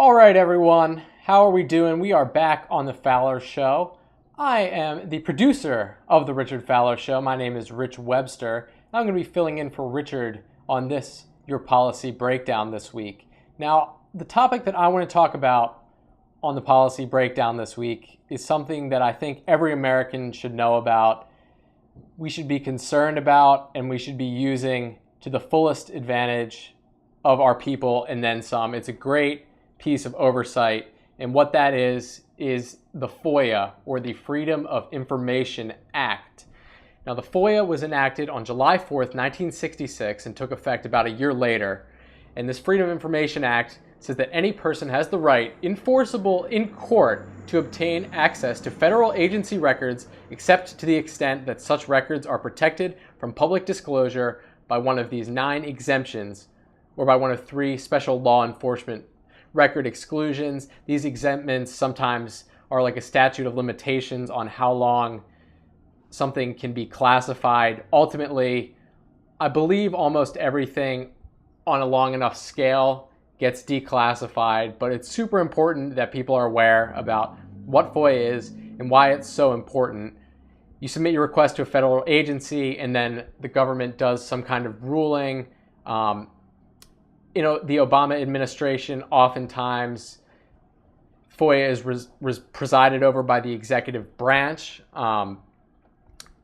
All right, everyone, how are we doing? We are back on the Fowler Show. I am the producer of the Richard Fowler Show. My name is Rich Webster. I'm going to be filling in for Richard on this, your policy breakdown this week. Now, the topic that I want to talk about on the policy breakdown this week is something that I think every American should know about, we should be concerned about, and we should be using to the fullest advantage of our people and then some. It's a great piece of oversight, and what that is the FOIA, or the Freedom of Information Act. Now, the FOIA was enacted on July 4th, 1966 and took effect about a year later. And this Freedom of Information Act says that any person has the right, enforceable in court, to obtain access to federal agency records except to the extent that such records are protected from public disclosure by one of these 9 exemptions or by one of 3 special law enforcement record exclusions. These exemptions sometimes are like a statute of limitations on how long something can be classified. Ultimately, I believe almost everything on a long enough scale gets declassified, but it's super important that people are aware about what FOIA is and why it's so important. You submit your request to a federal agency, and then the government does some kind of ruling. The Obama administration, oftentimes FOIA is presided over by the executive branch. And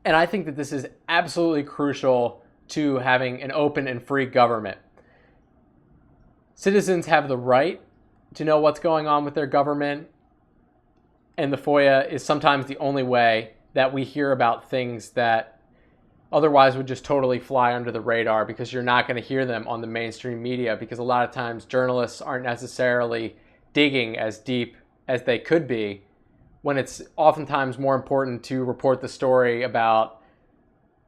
I think that this is absolutely crucial to having an open and free government. Citizens have the right to know what's going on with their government, and the FOIA is sometimes the only way that we hear about things that otherwise would just totally fly under the radar, because you're not going to hear them on the mainstream media, because a lot of times journalists aren't necessarily digging as deep as they could be, when it's oftentimes more important to report the story about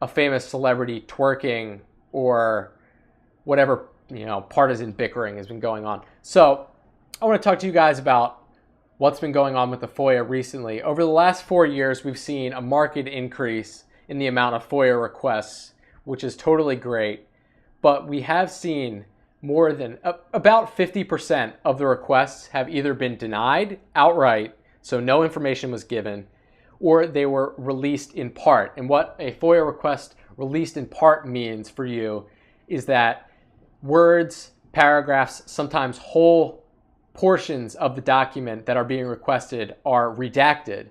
a famous celebrity twerking or whatever, partisan bickering has been going on. So I want to talk to you guys about what's been going on with the FOIA recently. Over the last 4 years, we've seen a marked increase in the amount of FOIA requests, which is totally great. But we have seen more than about 50% of the requests have either been denied outright, so no information was given, or they were released in part. And what a FOIA request released in part means for you is that words, paragraphs, sometimes whole portions of the document that are being requested are redacted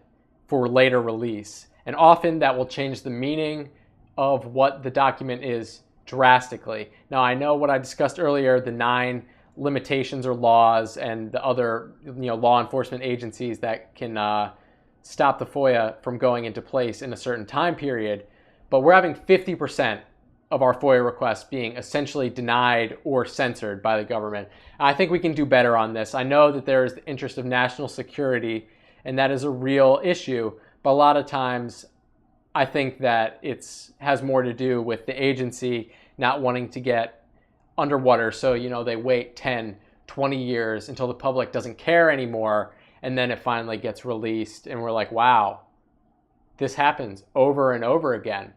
for later release. And often that will change the meaning of what the document is drastically. Now, I know what I discussed earlier, the 9 limitations or laws and the other law enforcement agencies that can stop the FOIA from going into place in a certain time period. But we're having 50% of our FOIA requests being essentially denied or censored by the government. I think we can do better on this. I know that there is the interest of national security, and that is a real issue. But a lot of times, I think that it has more to do with the agency not wanting to get underwater. So, they wait 10, 20 years until the public doesn't care anymore, and then it finally gets released. And we're like, wow, this happens over and over again.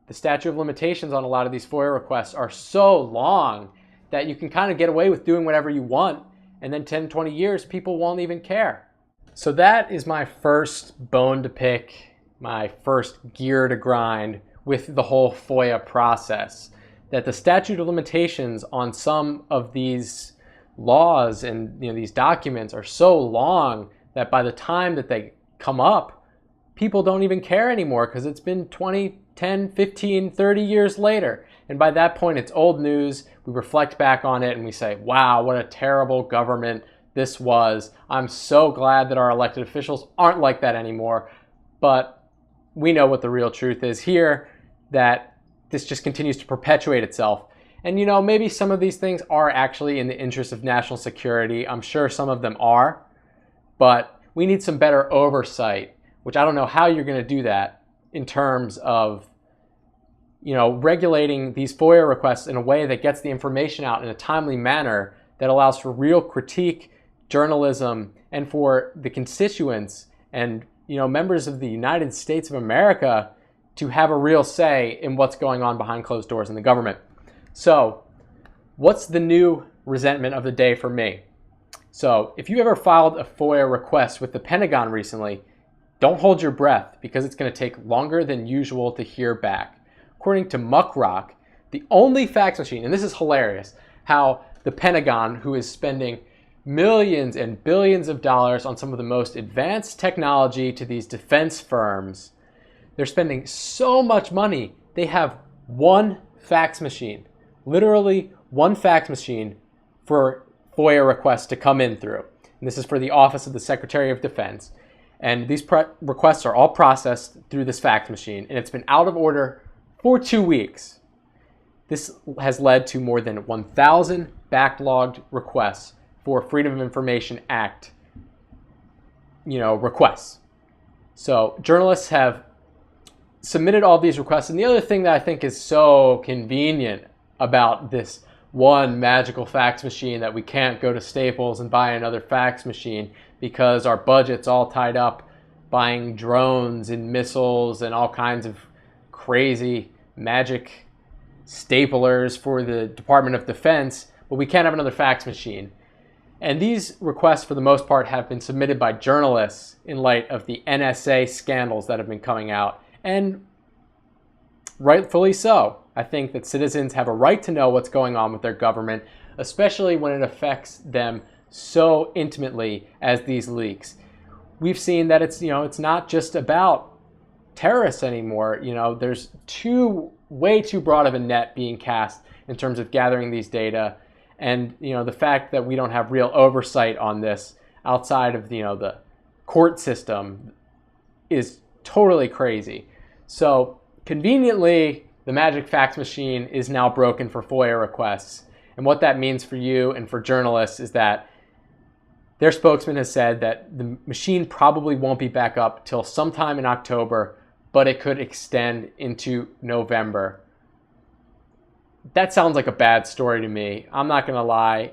The statute of limitations on a lot of these FOIA requests are so long that you can kind of get away with doing whatever you want, and then 10, 20 years, people won't even care. So that is my first bone to pick, my first gear to grind with the whole FOIA process. That the statute of limitations on some of these laws and these documents are so long that by the time that they come up, people don't even care anymore, because it's been 20, 10, 15, 30 years later. And by that point, it's old news. We reflect back on it and we say, wow, what a terrible government this was. I'm so glad that our elected officials aren't like that anymore. But we know what the real truth is here, that this just continues to perpetuate itself. And maybe some of these things are actually in the interest of national security. I'm sure some of them are, but we need some better oversight, which I don't know how you're going to do that in terms of regulating these FOIA requests in a way that gets the information out in a timely manner that allows for real critique, journalism, and for the constituents and members of the United States of America to have a real say in what's going on behind closed doors in the government. So, what's the new resentment of the day for me? So if you ever filed a FOIA request with the Pentagon recently, don't hold your breath because it's going to take longer than usual to hear back. According to Muckrock, the only fax machine, and this is hilarious, how the Pentagon, who is spending millions and billions of dollars on some of the most advanced technology to these defense firms, they're spending so much money, they have one fax machine, literally one fax machine for FOIA requests to come in through. And this is for the Office of the Secretary of Defense. And these requests are all processed through this fax machine, and it's been out of order for 2 weeks. This has led to more than 1,000 backlogged requests for Freedom of Information Act, requests. So journalists have submitted all these requests. And the other thing that I think is so convenient about this one magical fax machine, that we can't go to Staples and buy another fax machine because our budget's all tied up buying drones and missiles and all kinds of crazy magic staplers for the Department of Defense, but we can't have another fax machine. And these requests, for the most part, have been submitted by journalists in light of the NSA scandals that have been coming out. And rightfully so. I think that citizens have a right to know what's going on with their government, especially when it affects them so intimately as these leaks. We've seen that it's not just about terrorists anymore. There's way too broad of a net being cast in terms of gathering these data. And, the fact that we don't have real oversight on this outside of, the court system is totally crazy. So conveniently, the magic fax machine is now broken for FOIA requests. And what that means for you and for journalists is that their spokesman has said that the machine probably won't be back up till sometime in October, but it could extend into November. That sounds like a bad story to me. I'm not going to lie.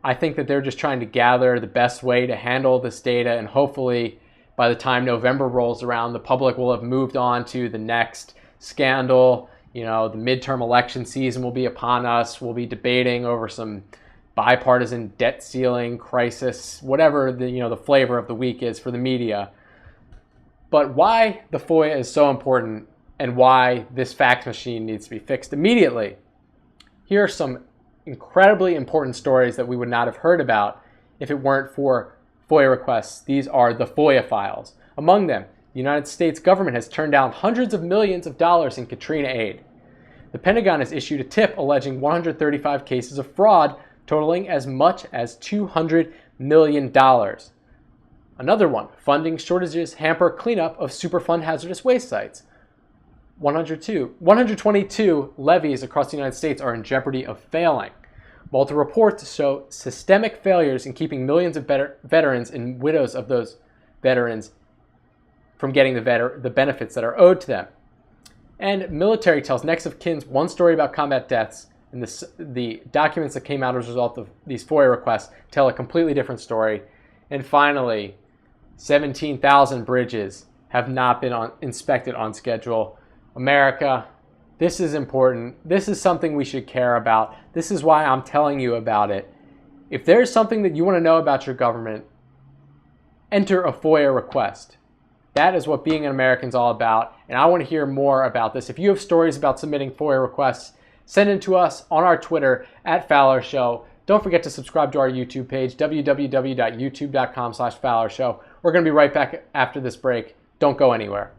I think that they're just trying to gather the best way to handle this data, and hopefully by the time November rolls around, the public will have moved on to the next scandal. The midterm election season will be upon us. We'll be debating over some bipartisan debt ceiling crisis, whatever the flavor of the week is for the media. But why the FOIA is so important and why this fax machine needs to be fixed immediately. Here are some incredibly important stories that we would not have heard about if it weren't for FOIA requests. These are the FOIA files. Among them, the United States government has turned down hundreds of millions of dollars in Katrina aid. The Pentagon has issued a tip alleging 135 cases of fraud totaling as much as $200 million. Another one, funding shortages hamper cleanup of Superfund hazardous waste sites. 122 levees across the United States are in jeopardy of failing. Multiple reports show systemic failures in keeping millions of veterans and widows of those veterans from getting the benefits that are owed to them. And military tells next of kin's one story about combat deaths, and the documents that came out as a result of these FOIA requests tell a completely different story. And finally, 17,000 bridges have not been inspected on schedule. America, this is important. This is something we should care about. This is why I'm telling you about it. If there's something that you want to know about your government, enter a FOIA request. That is what being an American is all about, and I want to hear more about this. If you have stories about submitting FOIA requests, send them to us on our Twitter @Fowler Show. Don't forget to subscribe to our YouTube page, www.youtube.com/Fowler Show. We're going to be right back after this break. Don't go anywhere.